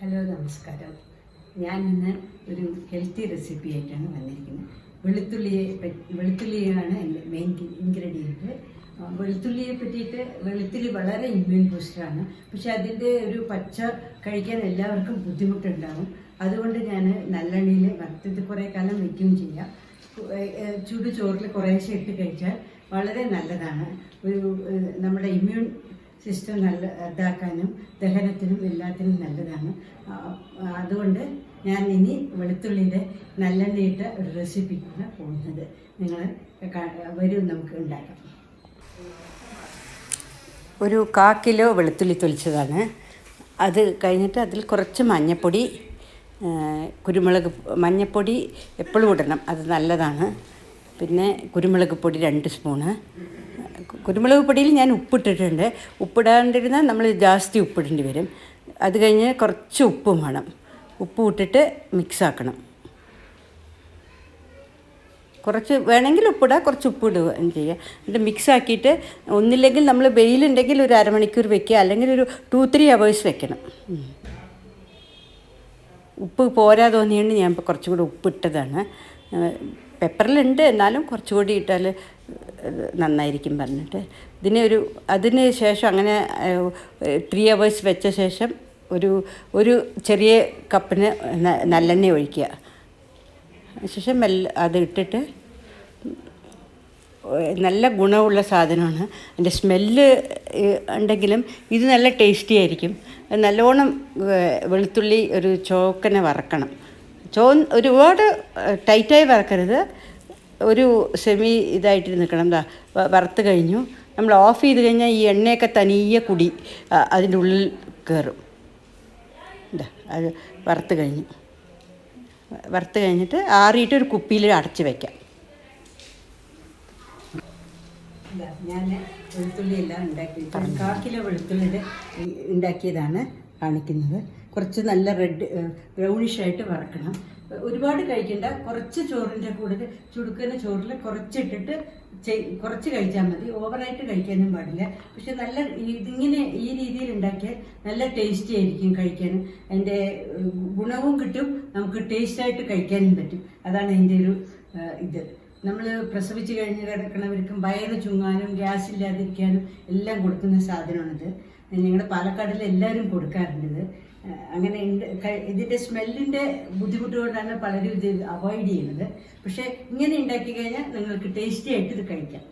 Hello നമസ്കാരം. ഞാൻ ഇന്ന് ഒരു ഹെൽത്തി റെസിപ്പി ആയിട്ടാണ് വന്നിരിക്കുന്നത്. വെളുത്തുള്ളിയാണ് എൻ്റെ മെയിൻ ഇൻഗ്രീഡിയൻറ്റ്. വെളുത്തുള്ളിയെ പറ്റിയിട്ട് വെളുത്തുള്ളി വളരെ ഇമ്മ്യൂൺ ബൂസ്റ്ററാണ്. പക്ഷെ അതിൻ്റെ ഒരു പച്ച കഴിക്കാൻ എല്ലാവർക്കും ബുദ്ധിമുട്ടുണ്ടാകും. അതുകൊണ്ട് ഞാൻ നല്ലെണ്ണയിൽ വറുത്തിട്ട് കുറേ കാലം വയ്ക്കുകയും ചെയ്യാം. ചൂട് ചോറിൽ കുറേശ്ശെ ഇട്ട് കഴിച്ചാൽ വളരെ നല്ലതാണ്. നമ്മുടെ ഇമ്മ്യൂൺ സിസ്റ്റം ഇതാക്കാനും ദഹനത്തിനും എല്ലാത്തിനും നല്ലതാണ്. അതുകൊണ്ട് ഞാൻ ഇനി വെളുത്തുള്ളിയുടെ നല്ലെണ്ണയിട്ട ഒരു റെസിപ്പിക്കാണ് പോകുന്നത്. നിങ്ങൾ വരും, നമുക്ക് ഉണ്ടാക്കാം. ഒരു 1/4 കിലോ വെളുത്തുള്ളി തൊലിച്ചതാണ്. അത് കഴിഞ്ഞിട്ട് അതിൽ കുറച്ച് മഞ്ഞൾപ്പൊടി, മഞ്ഞൾപ്പൊടി എപ്പോഴും ഇടണം, അത് നല്ലതാണ്. പിന്നെ കുരുമുളക് പൊടി 2 സ്പൂണ്. കുരുമുളക് പൊടിയിൽ ഞാൻ ഉപ്പിട്ടിട്ടുണ്ട്. ഉപ്പിടാണ്ടിരുന്നാൽ നമ്മൾ ജാസ്തി ഉപ്പിടേണ്ടി വരും. അത് കഴിഞ്ഞ് കുറച്ച് ഉപ്പും വേണം. ഉപ്പ് ഇട്ടിട്ട് മിക്സാക്കണം. കുറച്ച് വേണമെങ്കിൽ ഉപ്പിടുക, കുറച്ച് ഉപ്പിടുകയും ചെയ്യുക. എന്നിട്ട് മിക്സാക്കിയിട്ട് ഒന്നില്ലെങ്കിൽ നമ്മൾ വെയിലുണ്ടെങ്കിൽ ഒരു അരമണിക്കൂർ വെക്കുക, അല്ലെങ്കിൽ ഒരു 2-3 hours വെക്കണം. ഉപ്പ് പോരാ തോന്നിയുകൊണ്ട് ഞാൻ ഇപ്പോൾ കുറച്ചും കൂടി ഉപ്പിട്ടതാണ്. പെപ്പറിലുണ്ട്, എന്നാലും കുറച്ചുകൂടി ഇട്ടാൽ നന്നായിരിക്കും പറഞ്ഞിട്ട് അതിന് ശേഷം അങ്ങനെ 3 hours വെച്ച ശേഷം ഒരു ചെറിയ കപ്പിന് നല്ലെണ്ണ ഒഴിക്കുക. ശേഷം അത് ഇട്ടിട്ട്, നല്ല ഗുണമുള്ള സാധനമാണ്. അതിൻ്റെ സ്മെല്ല് ഉണ്ടെങ്കിലും ഇത് നല്ല ടേസ്റ്റി ആയിരിക്കും. നല്ലോണം വെളുത്തുള്ളി ഒരു ചോക്കനെ വറക്കണം. ഒരുപാട് ടൈറ്റായി വറക്കരുത്, ഒരു സെമി ഇതായിട്ട് നിൽക്കണം. വറുത്ത് കഴിഞ്ഞു, നമ്മൾ ഓഫ് ചെയ്ത് കഴിഞ്ഞാൽ ഈ എണ്ണയൊക്കെ തനിയെ അതിൻ്റെ ഉള്ളിൽ കയറും. അത് വറുത്ത് കഴിഞ്ഞിട്ട് ആറിയിട്ട് ഒരു കുപ്പിയിൽ അടച്ച് വയ്ക്കാം. ഞാൻ വെളുത്തുള്ളി എല്ലാം ഉണ്ടാക്കി 1/4 കിലോ വെളുത്തുള്ളിയുടെ ഉണ്ടാക്കിയതാണ് കാണിക്കുന്നത്. കുറച്ച് നല്ല ബ്രൗണിഷായിട്ട് വറക്കണം. ഒരുപാട് കഴിക്കണ്ട, കുറച്ച് ചോറിൻ്റെ കൂടെ ചുടുക്കുന്ന ചോറിൽ കുറച്ചിട്ടിട്ട് കുറച്ച് കഴിച്ചാൽ മതി. ഓവറായിട്ട് കഴിക്കാനും പാടില്ല. പക്ഷെ നല്ല ഇതിങ്ങനെ ഈ രീതിയിൽ ഉണ്ടാക്കിയാൽ നല്ല ടേസ്റ്റി ആയിരിക്കും കഴിക്കാൻ. അതിൻ്റെ ഗുണവും കിട്ടും, നമുക്ക് ടേസ്റ്റായിട്ട് കഴിക്കാനും പറ്റും. അതാണ് അതിൻ്റെ ഒരു ഇത്. നമ്മൾ പ്രസവിച്ച് കഴിഞ്ഞ് കിടക്കണവർക്കും വയറ് ചുങ്ങാനും ഗ്യാസ് ഇല്ലാതിരിക്കാനും എല്ലാം കൊടുക്കുന്ന സാധനമാണിത്. ഞങ്ങളുടെ പാലക്കാടിൽ എല്ലാവരും കൊടുക്കാറുണ്ട്. അങ്ങനെ ഇതിൻ്റെ സ്മെല്ലിൻ്റെ ബുദ്ധിമുട്ട് കൊണ്ടാണ് പലരും ഇത് അവോയ്ഡ് ചെയ്യുന്നത്. പക്ഷേ ഇങ്ങനെ ഉണ്ടാക്കി കഴിഞ്ഞാൽ നിങ്ങൾക്ക് ടേസ്റ്റി ആയിട്ട് ഇത് കഴിക്കാം.